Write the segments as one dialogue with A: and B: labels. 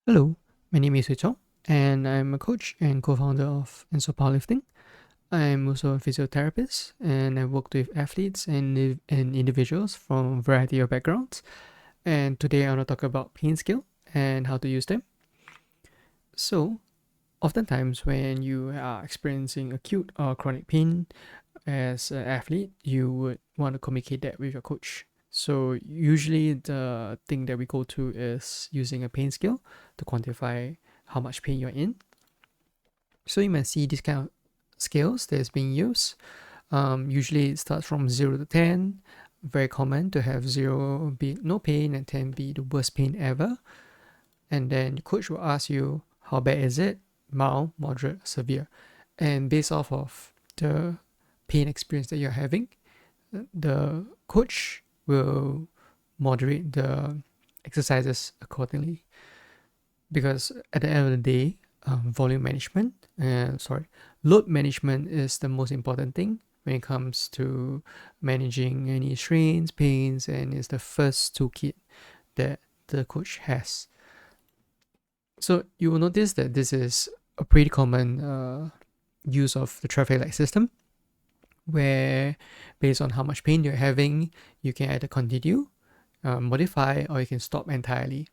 A: Hello, my name is Hui Chong, and I'm a coach and co-founder of ENSŌ, and I'm a coach and co-founder of ENSŌ Powerlifting. I'm also a physiotherapist, and I work with athletes and individuals from a variety of backgrounds. And today I want to talk about pain scale and how to use them. So, oftentimes when you are experiencing acute or chronic pain as an athlete, you would want to communicate that with your coach. So usually the thing that we go to is using a pain scale to quantify how much pain you're in. So you might see these kind of scales that is being used. Usually it starts from 0 to 10. Very common to have 0 be no pain and 10 be the worst pain ever. And then the coach will ask you, how bad is it? Mild, moderate, severe. And based off of the pain experience that you're having, the coach will moderate the exercises accordingly. Because at the end of the day, load management is the most important thing when it comes to managing any strains, pains, and it's the first toolkit that the coach has. So you will notice that this is a pretty common use of the traffic light system, where based on how much pain you're having, you can either continue, modify, or you can stop entirely.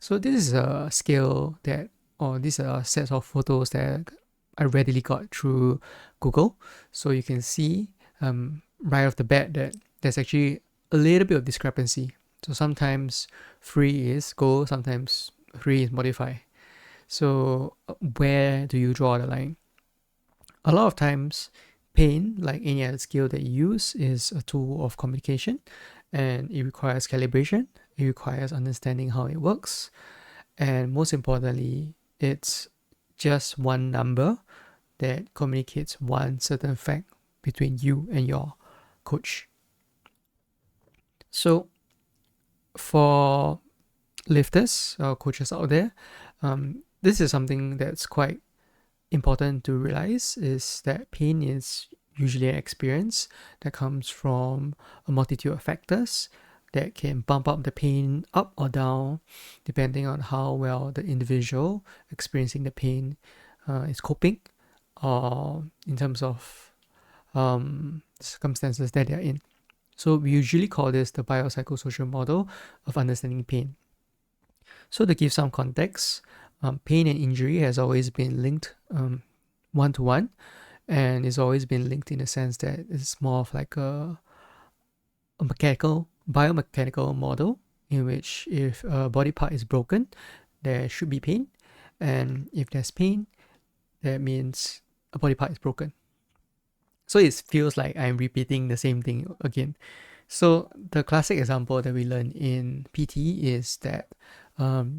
A: So this is a scale these are sets of photos that I readily got through Google. So you can see right off the bat that there's actually a little bit of discrepancy. So sometimes 3 is go, sometimes 3 is modify. So where do you draw the line? A lot of times, pain, like any other skill that you use, is a tool of communication, and it requires calibration. It requires understanding how it works, and most importantly, it's just one number that communicates one certain fact between you and your coach. So, for lifters or coaches out there, this is something that's quite important to realize, is that pain is usually an experience that comes from a multitude of factors that can bump up the pain up or down depending on how well the individual experiencing the pain is coping, or in terms of circumstances that they're in. So we usually call this the biopsychosocial model of understanding pain. So to give some context, pain and injury has always been linked one-to-one, and it's always been linked in the sense that it's more of like a biomechanical model in which if a body part is broken, there should be pain, and if there's pain, that means a body part is broken. So it feels like I'm repeating the same thing again. So the classic example that we learn in PT is that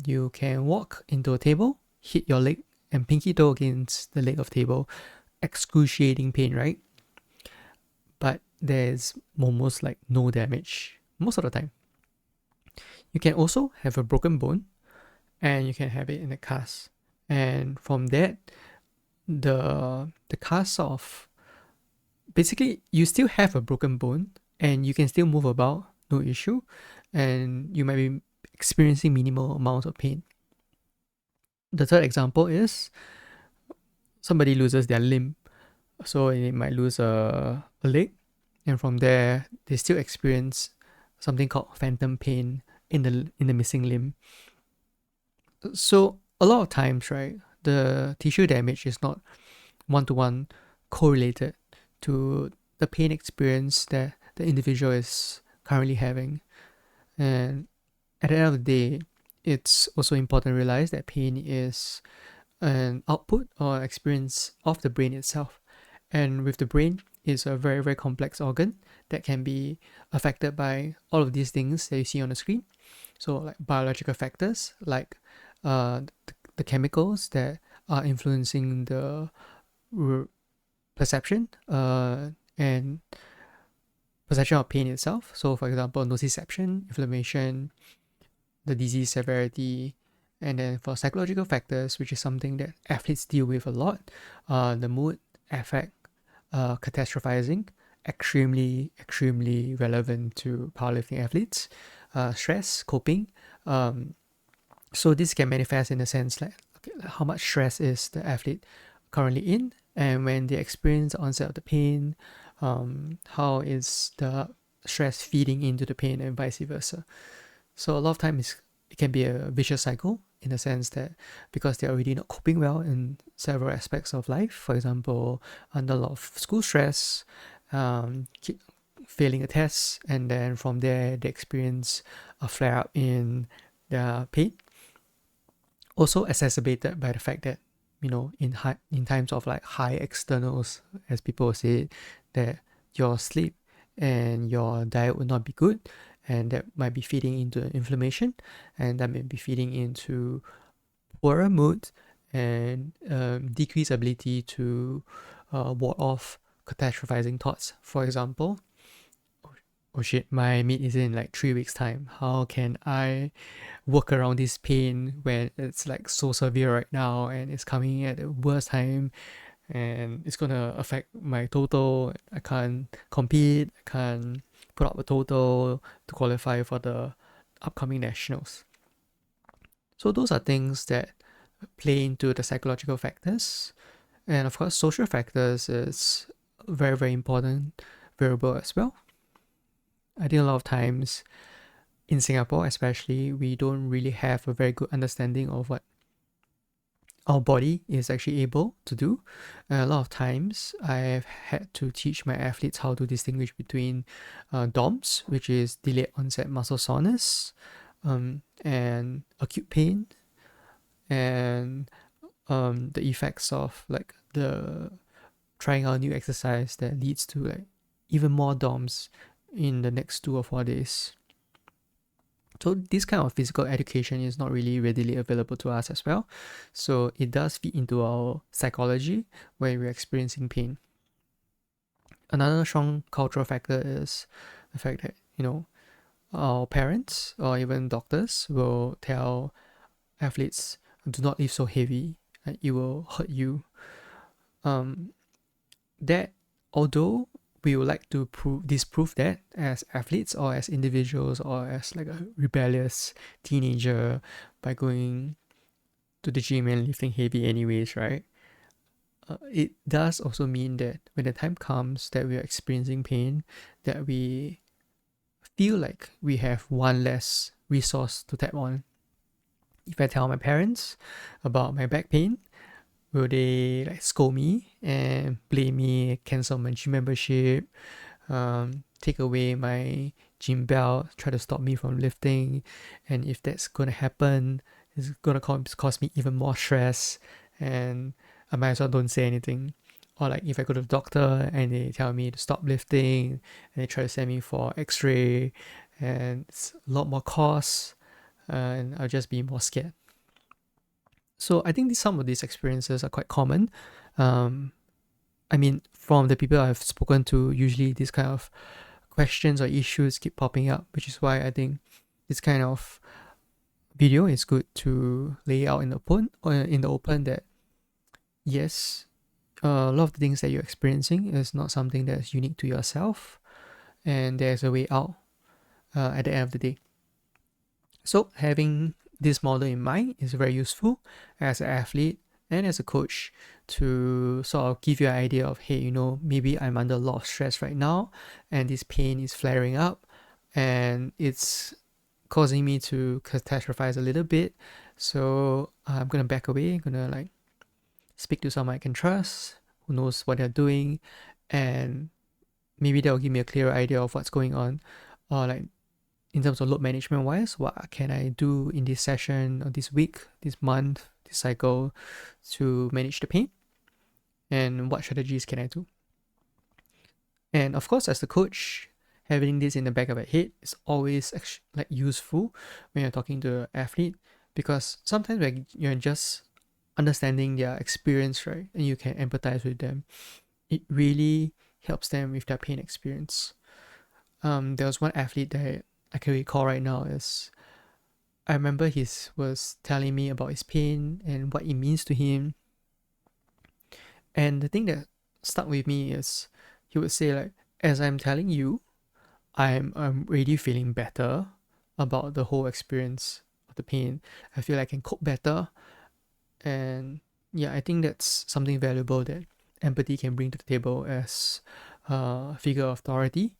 A: you can walk into a table, hit your leg and pinky toe against the leg of table, excruciating pain, right? But there's almost like no damage most of the time. You can also have a broken bone, and you can have it in a cast, and from that, the cast of basically you still have a broken bone and you can still move about, no issue, and you might be experiencing minimal amounts of pain. The third example is somebody loses their limb, so they might lose a leg, and from there they still experience something called phantom pain in the missing limb. So a lot of times, right, the tissue damage is not one-to-one correlated to the pain experience that the individual is currently having. And at the end of the day, it's also important to realize that pain is an output or experience of the brain itself. And with the brain, it's a very, very complex organ that can be affected by all of these things that you see on the screen. So like biological factors, like the chemicals that are influencing the perception and perception of pain itself. So for example, nociception, inflammation, the disease severity, and then for psychological factors, which is something that athletes deal with a lot, the mood, affect, catastrophizing, extremely relevant to powerlifting athletes, stress, coping, So this can manifest in the sense like, okay, how much stress is the athlete currently in, and when they experience the onset of the pain, how is the stress feeding into the pain and vice versa. So a lot of times it can be a vicious cycle in the sense that because they're already not coping well in several aspects of life, for example, under a lot of school stress, keep failing a test, and then from there they experience a flare up in their pain. Also exacerbated by the fact that, you know, in times of like high externals, as people say, that your sleep and your diet would not be good, and that might be feeding into inflammation, and that may be feeding into poorer mood and decreased ability to ward off catastrophizing thoughts. For example, oh shit, my meet is in like 3 weeks time, how can I work around this pain when it's like so severe right now and it's coming at the worst time, and it's gonna affect my total. I can't compete, I can't put up a total to qualify for the upcoming nationals. So those are things that play into the psychological factors. And of course, social factors is very, very important variable as well. I think a lot of times in Singapore, especially, we don't really have a very good understanding of what our body is actually able to do. And a lot of times, I've had to teach my athletes how to distinguish between DOMS, which is delayed onset muscle soreness, and acute pain, and the effects of like the trying out new exercise that leads to like even more DOMS in the next 2 or 4 days. So this kind of physical education is not really readily available to us as well. So it does feed into our psychology when we're experiencing pain. Another strong cultural factor is the fact that, you know, our parents or even doctors will tell athletes, do not lift so heavy, it will hurt you. That although we would like to disprove that as athletes or as individuals or as like a rebellious teenager by going to the gym and lifting heavy anyways, right? It does also mean that when the time comes that we are experiencing pain, that we feel like we have one less resource to tap on. If I tell my parents about my back pain, will they like scold me and blame me, cancel my gym membership, take away my gym belt, try to stop me from lifting? And if that's gonna happen, it's gonna cause me even more stress, and I might as well don't say anything. Or like if I go to the doctor and they tell me to stop lifting and they try to send me for x-ray and it's a lot more cost, and I'll just be more scared. So I think some of these experiences are quite common. I mean, from the people I've spoken to, usually these kind of questions or issues keep popping up, which is why I think this kind of video is good to lay out in the open that yes, a lot of the things that you're experiencing is not something that's unique to yourself, and there's a way out at the end of the day. So having this model in mind is very useful as an athlete and as a coach to sort of give you an idea of, hey, you know, maybe I'm under a lot of stress right now and this pain is flaring up and it's causing me to catastrophize a little bit. So I'm gonna back away, I'm gonna like speak to someone I can trust who knows what they're doing, and maybe they'll give me a clearer idea of what's going on, or like in terms of load management wise, what can I do in this session or this week, this month, this cycle to manage the pain, and what strategies can I do? And of course, as the coach, having this in the back of your head is always like useful when you're talking to an athlete, because sometimes when you're just understanding their experience, right, and you can empathize with them, it really helps them with their pain experience. There was one athlete that I can recall right now is I remember he was telling me about his pain and what it means to him. And the thing that stuck with me is he would say like, as I'm telling you, I'm already feeling better about the whole experience of the pain, I feel I can cope better. And yeah, I think that's something valuable that empathy can bring to the table as a figure of authority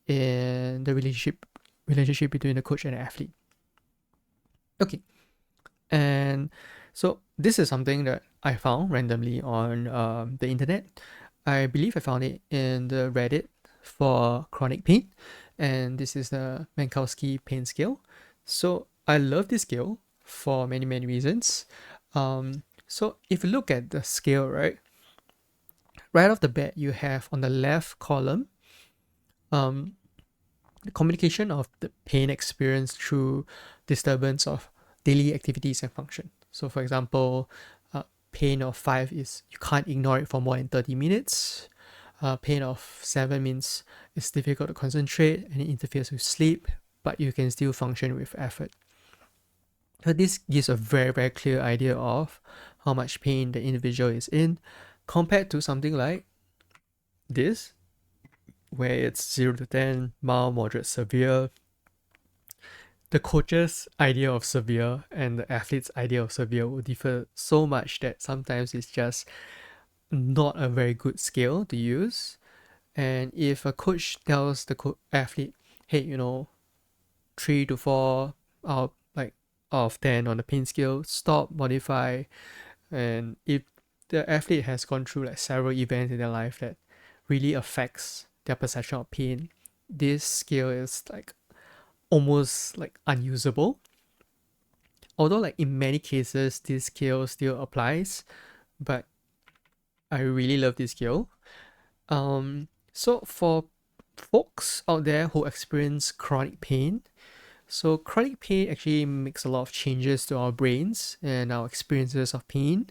A: in the relationship between the coach and the athlete. Okay, and so this is something that I found randomly on the internet. I believe I found it in the Reddit for chronic pain, and this is the Mankoski Pain Scale. So I love this scale for many reasons. So if you look at the scale, right off the bat, you have on the left column, the communication of the pain experienced through disturbance of daily activities and function. So for example, pain of 5 is you can't ignore it for more than 30 minutes. Pain of 7 means it's difficult to concentrate and it interferes with sleep, but you can still function with effort. So this gives a very clear idea of how much pain the individual is in, compared to something like this, where it's 0 to 10, mild, moderate, severe. The coach's idea of severe and the athlete's idea of severe will differ so much that sometimes it's just not a very good scale to use. And if a coach tells the athlete, hey, 3 to 4 out of 10 on the pain scale, stop, modify, and if the athlete has gone through like several events in their life that really affects their perception of pain, this scale is like almost like unusable. Although like in many cases this scale still applies, but I really love this scale. So for folks out there who experience chronic pain, so chronic pain actually makes a lot of changes to our brains and our experiences of pain.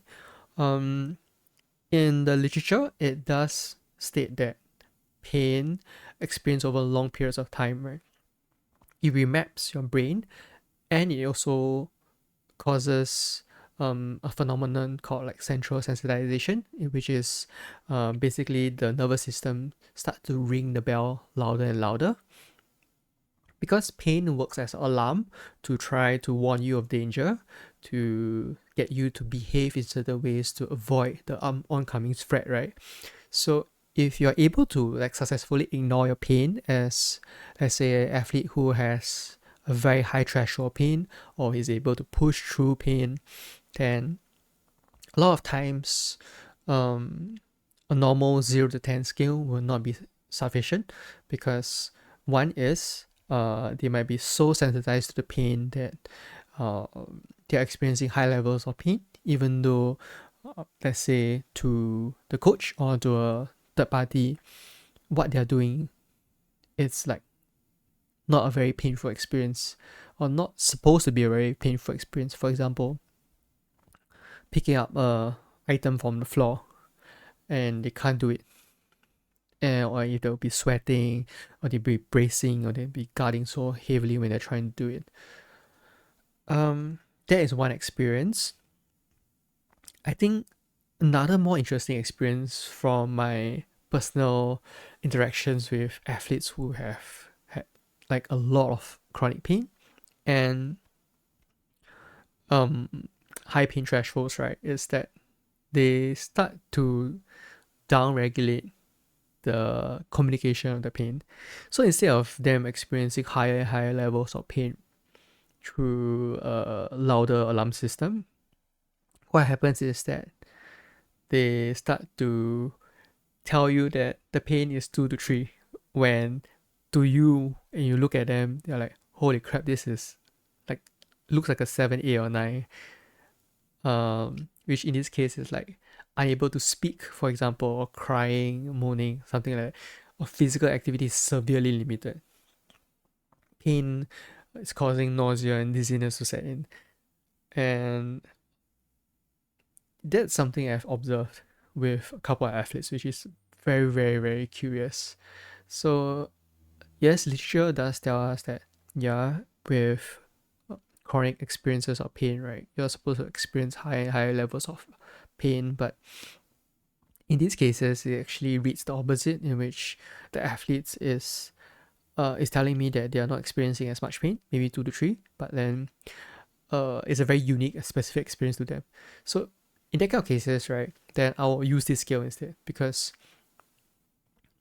A: In the literature, it does state that pain experienced over long periods of time, right? It remaps your brain, and it also causes a phenomenon called like central sensitization, which is basically the nervous system start to ring the bell louder and louder. Because pain works as an alarm to try to warn you of danger, to get you to behave in certain ways to avoid the oncoming threat, right? So if you're able to like successfully ignore your pain, as let's say an athlete who has a very high threshold pain or is able to push through pain, then a lot of times a normal 0 to 10 scale will not be sufficient, because one is they might be so sensitized to the pain that they're experiencing high levels of pain, even though let's say to the coach or to a third party, what they're doing, it's like not a very painful experience, or not supposed to be a very painful experience. For example, picking up a item from the floor and they can't do it, or if they'll be sweating, or they'll be bracing, or they'll be guarding so heavily when they're trying to do it. That is one experience. I think another more interesting experience from my personal interactions with athletes who have had like a lot of chronic pain and high pain thresholds, right, is that they start to downregulate the communication of the pain. So instead of them experiencing higher and higher levels of pain through a louder alarm system, what happens is that they start to tell you that the pain is 2 to 3, when to you, and you look at them, they're like, holy crap, this is like, looks like a 7, 8 or 9. Which in this case is like unable to speak, for example, or crying, moaning, something like that, or physical activity is severely limited. Pain is causing nausea and dizziness to set in. And that's something I've observed with a couple of athletes, which is very curious. So yes, literature does tell us that, yeah, with chronic experiences of pain, right, you're supposed to experience higher levels of pain, but in these cases it actually reads the opposite, in which the athletes is telling me that they are not experiencing as much pain, maybe 2 to 3, but then is a very unique, specific experience to them. So in that kind of cases, right, then I'll use this scale instead, because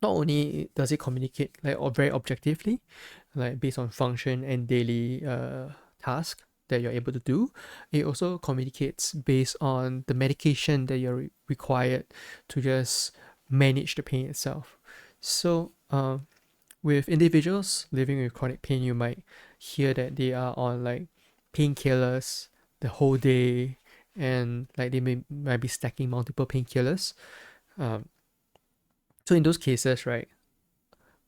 A: not only does it communicate like very objectively, like based on function and daily task that you're able to do, it also communicates based on the medication that you're required to just manage the pain itself. So with individuals living with chronic pain, you might hear that they are on like painkillers the whole day, and like they might be stacking multiple painkillers. So in those cases, right,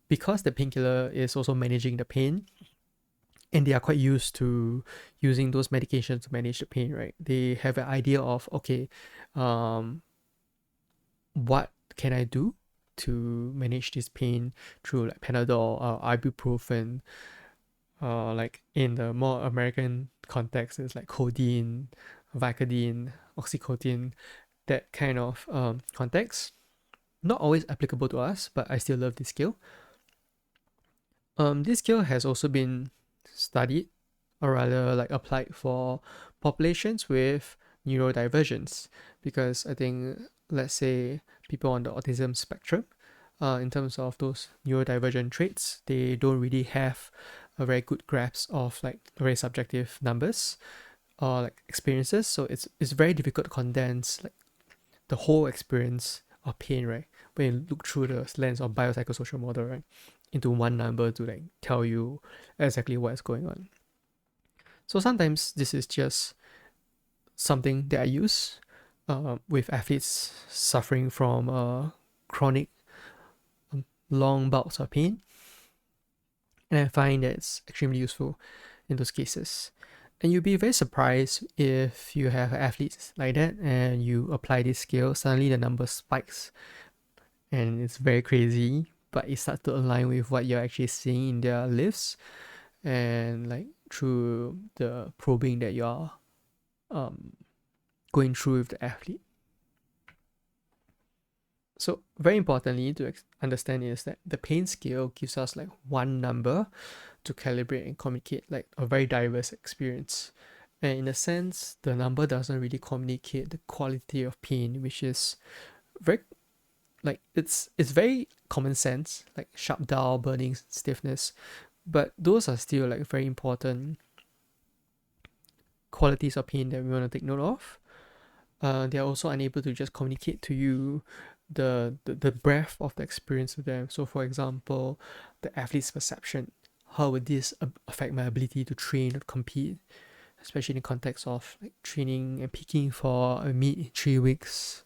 A: because the painkiller is also managing the pain, and they are quite used to using those medications to manage the pain, right? They have an idea of, okay, what can I do to manage this pain through like Panadol or ibuprofen, like in the more American context, it's like codeine, Vicodin, Oxycontin, that kind of context. Not always applicable to us, but I still love this scale. This scale has also been studied, or rather like applied for populations with neurodivergence, because I think, let's say, people on the autism spectrum, in terms of those neurodivergent traits, they don't really have a very good grasp of like very subjective numbers or like experiences. So it's very difficult to condense like the whole experience of pain, right, when you look through the lens of biopsychosocial model, right, into one number to like tell you exactly what's going on. So sometimes this is just something that I use with athletes suffering from chronic long bouts of pain, and I find that it's extremely useful in those cases. And you'll be very surprised if you have athletes like that and you apply this scale, suddenly the number spikes and it's very crazy, but it starts to align with what you're actually seeing in their lives, and like through the probing that you're going through with the athlete. So very importantly to understand is that the pain scale gives us like one number to calibrate and communicate like a very diverse experience. And in a sense, the number doesn't really communicate the quality of pain, which is very like it's very common sense, like sharp dull, burning, stiffness, but those are still like very important qualities of pain that we want to take note of. They are also unable to just communicate to you the breadth of the experience with them. So for example, the athlete's perception, how would this affect my ability to train or compete, especially in the context of like training and peaking for a meet in 3 weeks.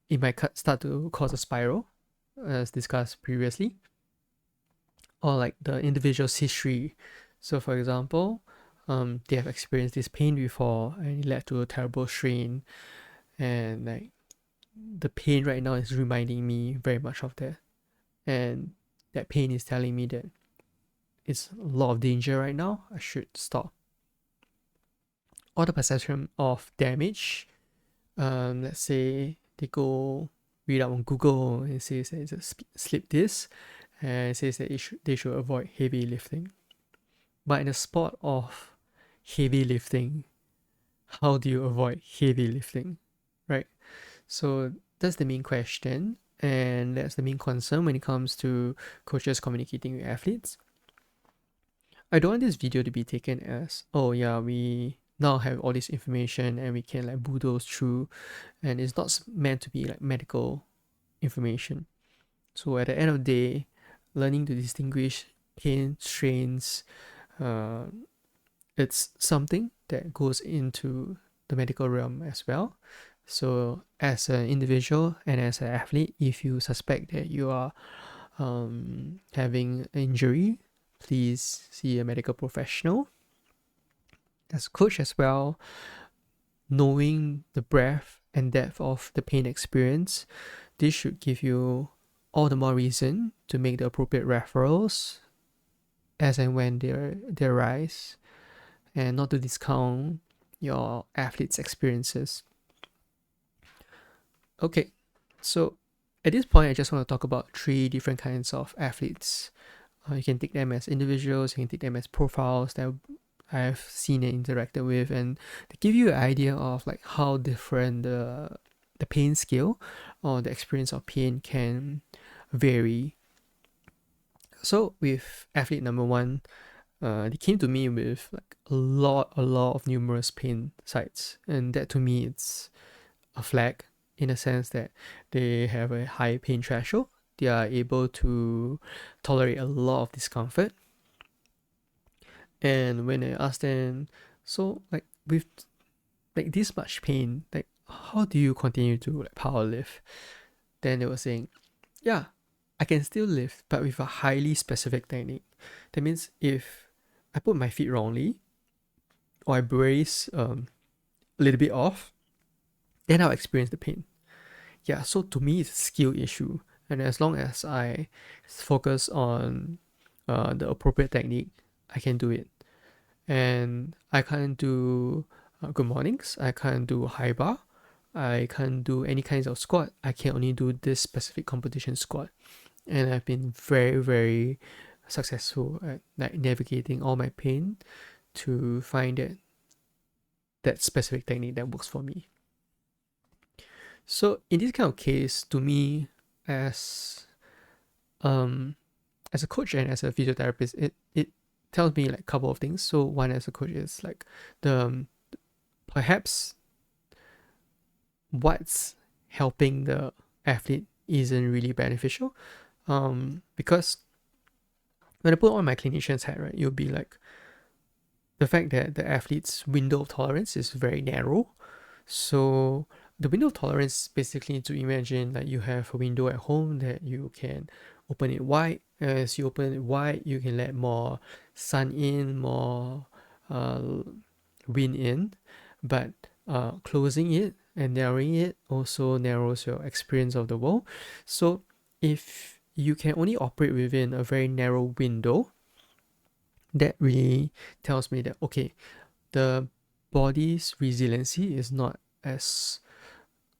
A: It might start to cause a spiral, as discussed previously, or like the individual's history. So for example, they have experienced this pain before and it led to a terrible strain, and like the pain right now is reminding me very much of that, and that pain is telling me that it's a lot of danger right now, I should stop. Or the perception of damage, let's say they go read up on Google and it says that it's a slip disc, and it says that they should avoid heavy lifting. But in the sport of heavy lifting, how do you avoid heavy lifting, right? So that's the main question, and that's the main concern when it comes to coaches communicating with athletes. I don't want this video to be taken as, oh yeah, we now have all this information and we can like bulldoze through, and it's not meant to be like medical information. So at the end of the day, learning to distinguish pain strains, it's something that goes into the medical realm as well. So as an individual and as an athlete, if you suspect that you are having an injury, please see a medical professional. As a coach as well, knowing the breadth and depth of the pain experience, this should give you all the more reason to make the appropriate referrals as and when they arise, and not to discount your athlete's experiences. Okay, so at this point, I just want to talk about 3 different kinds of athletes. You can take them as individuals, you can take them as profiles that I've seen and interacted with, and to give you an idea of like how different the pain scale or the experience of pain can vary. So with athlete number one, they came to me with like a lot of numerous pain sites, and that to me it's a flag in a sense that they have a high pain threshold. They are able to tolerate a lot of discomfort. And when I asked them, so like with like this much pain, like how do you continue to like power lift? Then they were saying, yeah, I can still lift, but with a highly specific technique. That means if I put my feet wrongly or I brace a little bit off, then I'll experience the pain. Yeah, so to me, it's a skill issue. And as long as I focus on the appropriate technique, I can do it. And I can't do good mornings, I can't do high bar, I can't do any kinds of squat. I can only do this specific competition squat. And I've been very, very successful at like navigating all my pain to find that specific technique that works for me. So in this kind of case, to me, as a coach and as a physiotherapist, it tells me like a couple of things. So one, as a coach, is like the perhaps what's helping the athlete isn't really beneficial. Because when I put on my clinician's hat, right, you'll be like the fact that the athlete's window of tolerance is very narrow. So the window of tolerance basically to imagine that you have a window at home that you can open it wide. As you open it wide, you can let more sun in, more wind in, but closing it and narrowing it also narrows your experience of the world. So if you can only operate within a very narrow window, that really tells me that okay, the body's resiliency is not as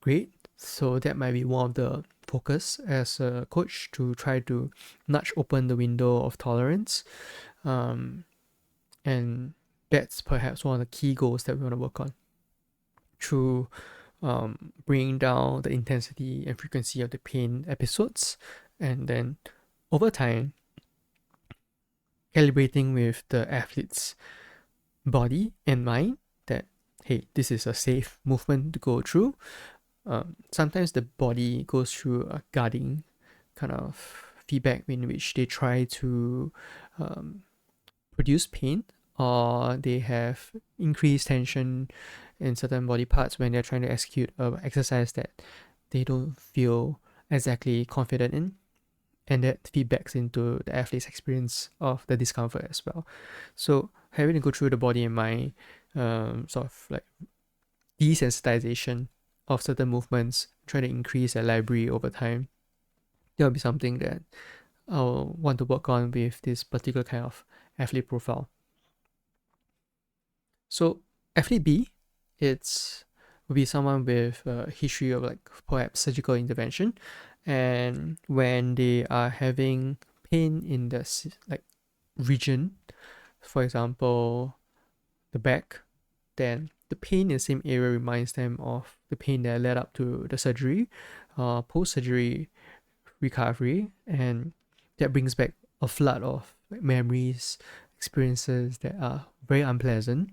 A: great. So that might be one of the focus as a coach, to try to nudge open the window of tolerance. And that's perhaps one of the key goals that we want to work on through bringing down the intensity and frequency of the pain episodes, and then over time calibrating with the athlete's body and mind that hey, this is a safe movement to go through. Sometimes the body goes through a guarding kind of feedback in which they try to produce pain, or they have increased tension in certain body parts when they're trying to execute an exercise that they don't feel exactly confident in, and that feedbacks into the athlete's experience of the discomfort as well. So having to go through the body and mind sort of like desensitization of certain movements, try to increase their library over time, that will be something that I'll want to work on with this particular kind of athlete profile. So athlete B, it's will be someone with a history of like perhaps surgical intervention, and when they are having pain in the like region, for example the back, then the pain in the same area reminds them of the pain that led up to the surgery, post-surgery recovery, and that brings back a flood of like memories, experiences that are very unpleasant,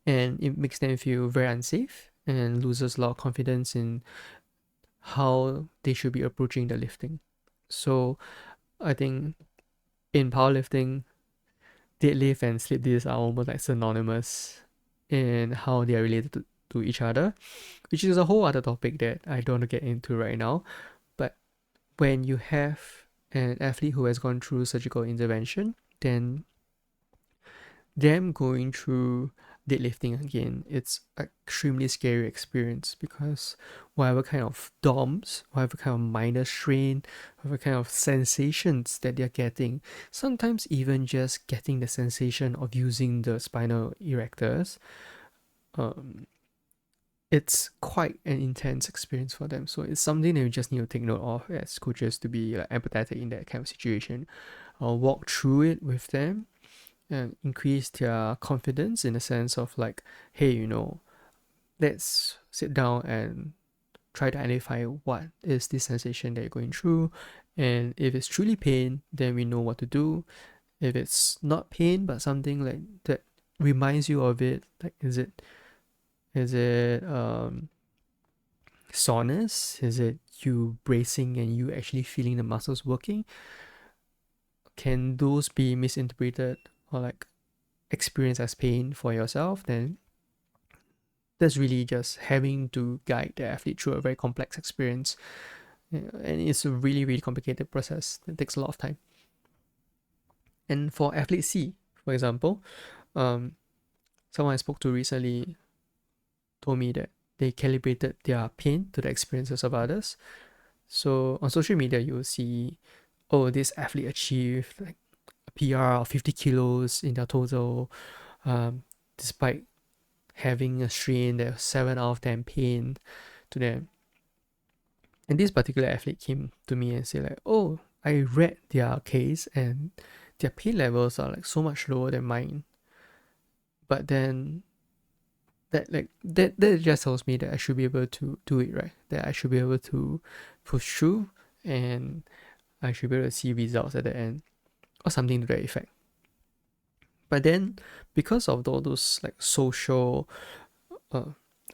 A: and it makes them feel very unsafe and loses a lot of confidence in how they should be approaching the lifting. So I think in powerlifting, deadlift and slip disc are almost like synonymous in how they are related to each other, which is a whole other topic that I don't want to get into right now. But when you have an athlete who has gone through surgical intervention, then them going through deadlifting again, it's an extremely scary experience, because whatever kind of DOMs, whatever kind of minor strain, whatever kind of sensations that they're getting, sometimes even just getting the sensation of using the spinal erectors, it's quite an intense experience for them. So it's something that you just need to take note of as coaches, to be like empathetic in that kind of situation, walk through it with them, and increase their confidence in the sense of like, hey, you know, let's sit down and try to identify what is this sensation that you're going through. And if it's truly pain, then we know what to do. If it's not pain, but something like that reminds you of it, like is it soreness? Is it you bracing and you actually feeling the muscles working? Can those be misinterpreted or like experienced as pain for yourself? Then that's really just having to guide the athlete through a very complex experience. And it's a really, really complicated process that takes a lot of time. And for athlete C, for example, someone I spoke to recently told me that they calibrated their pain to the experiences of others. So on social media, you'll see, oh, this athlete achieved like a PR of 50 kilos in their total, despite having a strain that was 7 out of 10 pain to them. And this particular athlete came to me and said like, oh, I read their case and their pain levels are like so much lower than mine. But then that just tells me that I should be able to do it, right? That I should be able to push through and I should be able to see results at the end or something to that effect. But then because of all those like social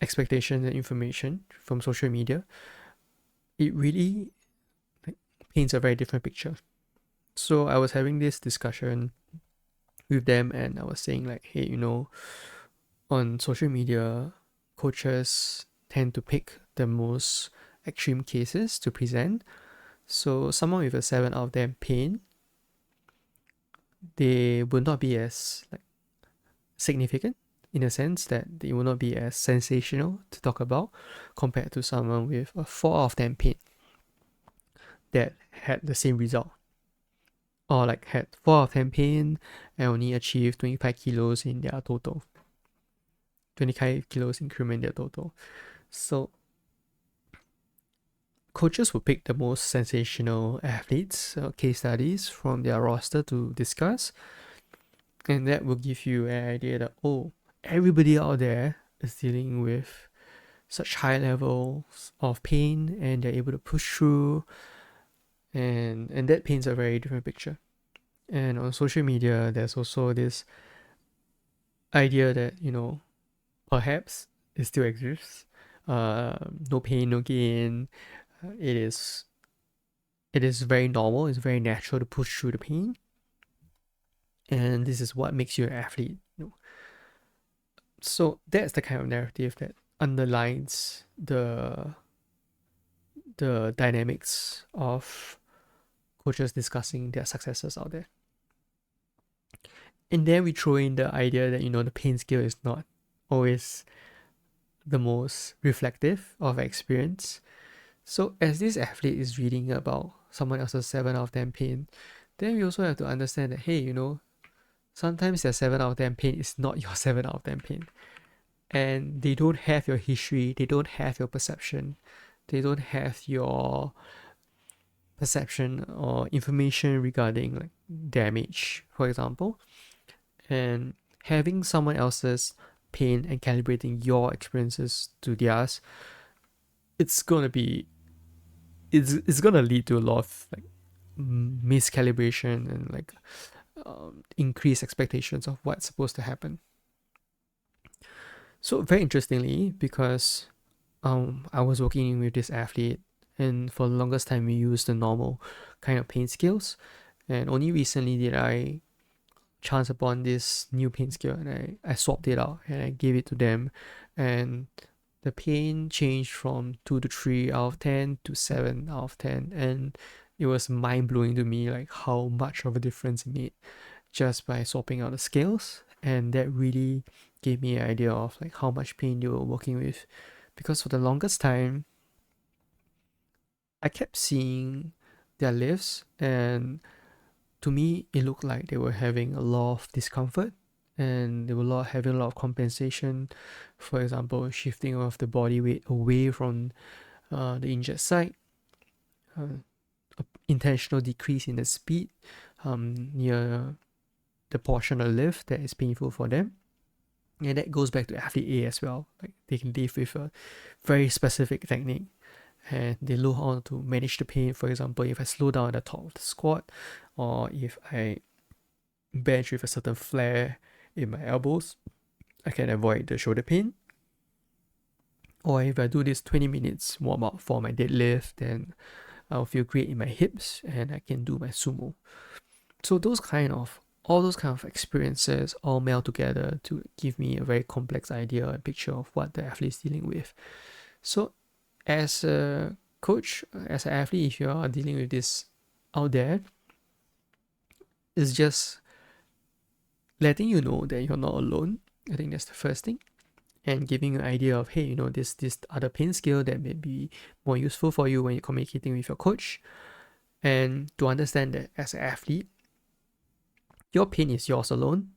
A: expectations and information from social media, it really like paints a very different picture. So I was having this discussion with them and I was saying like, hey, you know, on social media, coaches tend to pick the most extreme cases to present. So someone with a 7 out of 10 pain, they will not be as like significant in a sense that they will not be as sensational to talk about compared to someone with a 4 out of 10 pain that had the same result, or like had 4 out of 10 pain and only achieved 25 kilos in their total, 25 kilos increment in their total. So coaches will pick the most sensational athletes, case studies from their roster to discuss, and that will give you an idea that, oh, everybody out there is dealing with such high levels of pain and they're able to push through, and that paints a very different picture. And on social media, there's also this idea that, you know, perhaps it still exists. No pain, no gain. It is very normal. It's very natural to push through the pain, and this is what makes you an athlete. You know? So that's the kind of narrative that underlines the dynamics of coaches discussing their successes out there. And then we throw in the idea that, you know, the pain scale is not always the most reflective of experience. So as this athlete is reading about someone else's 7 out of 10 pain, then we also have to understand that, hey, you know, sometimes their 7 out of 10 pain is not your 7 out of 10 pain. And they don't have your history, they don't have your perception, they don't have your perception or information regarding like damage, for example. And having someone else's pain and calibrating your experiences to theirs, it's gonna lead to a lot of like miscalibration and like increased expectations of what's supposed to happen. So very interestingly, because I was working with this athlete, and for the longest time we used the normal kind of pain scales, and only recently did I chance upon this new pain scale, and I swapped it out and I gave it to them, and the pain changed from 2 to 3 out of 10 to 7 out of 10, and it was mind-blowing to me like how much of a difference it made just by swapping out the scales. And that really gave me an idea of like how much pain they were working with, because for the longest time I kept seeing their lifts, and to me it looked like they were having a lot of discomfort and they were having a lot of compensation. For example, shifting of the body weight away from the injured side, intentional decrease in the speed near the portion of lift that is painful for them. And that goes back to athlete A as well. Like they can live with a very specific technique and they know how to manage the pain. For example, if I slow down at the top of the squat, or if I bench with a certain flare in my elbows, I can avoid the shoulder pain. Or if I do this 20 minutes warm up for my deadlift, then I'll feel great in my hips and I can do my sumo. So all those kind of experiences all meld together to give me a very complex idea and picture of what the athlete is dealing with. So as a coach, as an athlete, if you are dealing with this out there, it's just letting you know that you're not alone. I think that's the first thing. And giving you an idea of, hey, this other pain scale that may be more useful for you when you're communicating with your coach. And to understand that as an athlete, your pain is yours alone.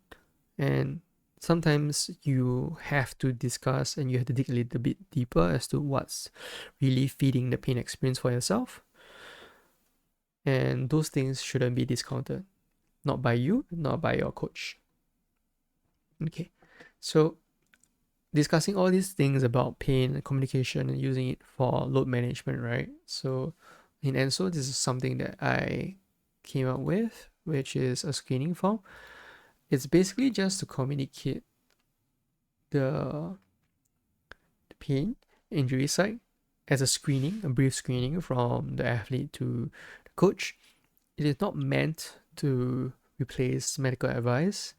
A: And sometimes you have to discuss and you have to dig a little bit deeper as to what's really feeding the pain experience for yourself. And those things shouldn't be discounted. Not by you, not by your coach. Okay, so discussing all these things about pain and communication and using it for load management, right? So in ENSŌ, this is something that I came up with, which is a screening form. It's basically just to communicate the pain injury site as a screening, a brief screening from the athlete to the coach. It is not meant to replace medical advice.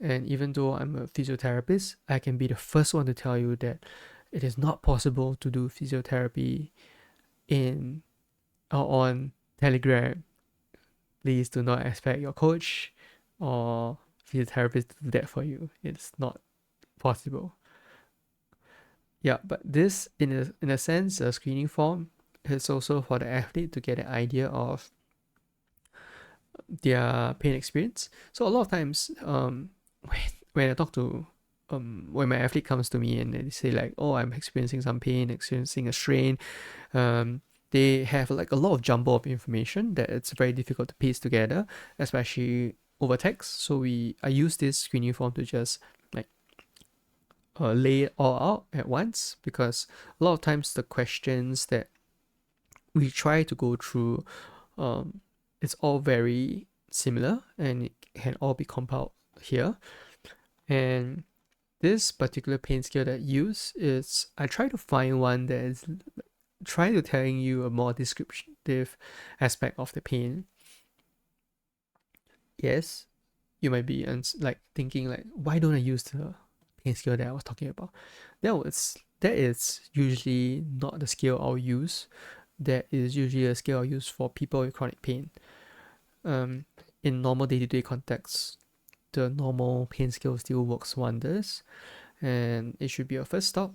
A: And even though I'm a physiotherapist, I can be the first one to tell you that it is not possible to do physiotherapy in or on Telegram. Please do not expect your coach or physiotherapist to do that for you. It's not possible. Yeah, but this, in a sense, a screening form is also for the athlete to get an idea of their pain experience. So a lot of times, when I talk to when my athlete comes to me and they say like, oh, I'm experiencing some pain, experiencing a strain, they have like a lot of jumble of information that it's very difficult to piece together, especially over text. So I use this screening form to just like lay it all out at once, because a lot of times the questions that we try to go through, it's all very similar and it can all be compiled here. And this particular pain scale that I use is, I try to find one that is trying to telling you a more descriptive aspect of the pain. Yes, you might be like thinking like, why don't I use the pain scale that I was talking about? That is usually not the scale I'll use. That is usually a scale I'll use for people with chronic pain. In normal day-to-day contexts, the normal pain scale still works wonders, and it should be a first stop.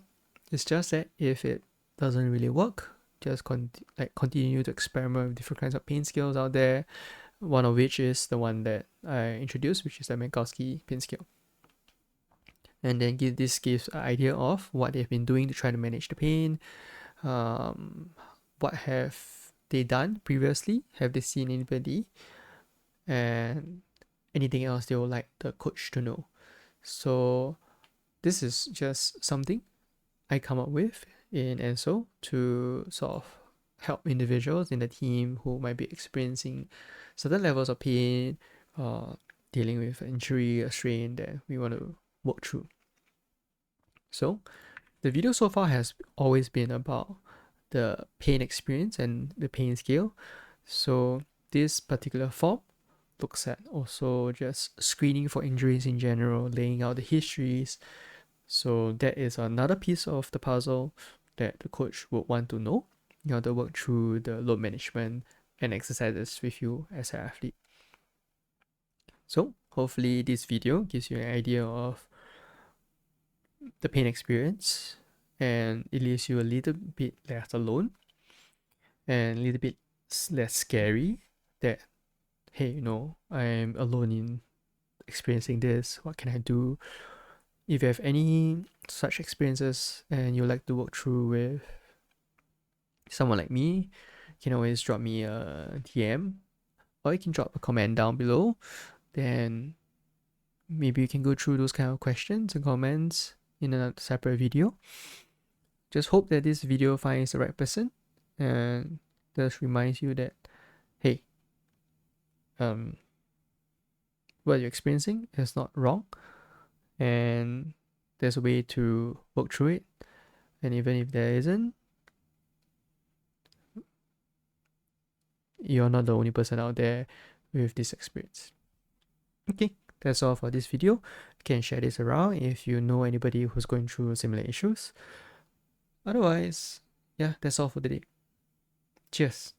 A: It's just that if it doesn't really work, just continue to experiment with different kinds of pain scales out there, one of which is the one that I introduced, which is the Mankoski Pain Scale. And then this gives an idea of what they've been doing to try to manage the pain. What have they done previously? Have they seen anybody? And anything else they would like the coach to know. So this is just something I come up with in ENSŌ to sort of help individuals in the team who might be experiencing certain levels of pain, dealing with an injury, a strain that we want to work through. So the video so far has always been about the pain experience and the pain scale. So this particular form looks at also just screening for injuries in general, laying out the histories. So that is another piece of the puzzle that the coach would want to know in order to work through the load management and exercises with you as an athlete. So hopefully this video gives you an idea of the pain experience, and it leaves you a little bit less alone and a little bit less scary that, hey, I'm alone in experiencing this. What can I do? If you have any such experiences and you like to work through with someone like me, you can always drop me a DM, or you can drop a comment down below. Then maybe you can go through those kind of questions and comments in a separate video. Just hope that this video finds the right person and just reminds you that, hey, what you're experiencing is not wrong, and there's a way to work through it. And even if there isn't, you're not the only person out there with this experience. Okay, that's all for this video. You can share this around if you know anybody who's going through similar issues. Otherwise, yeah, that's all for today. Cheers.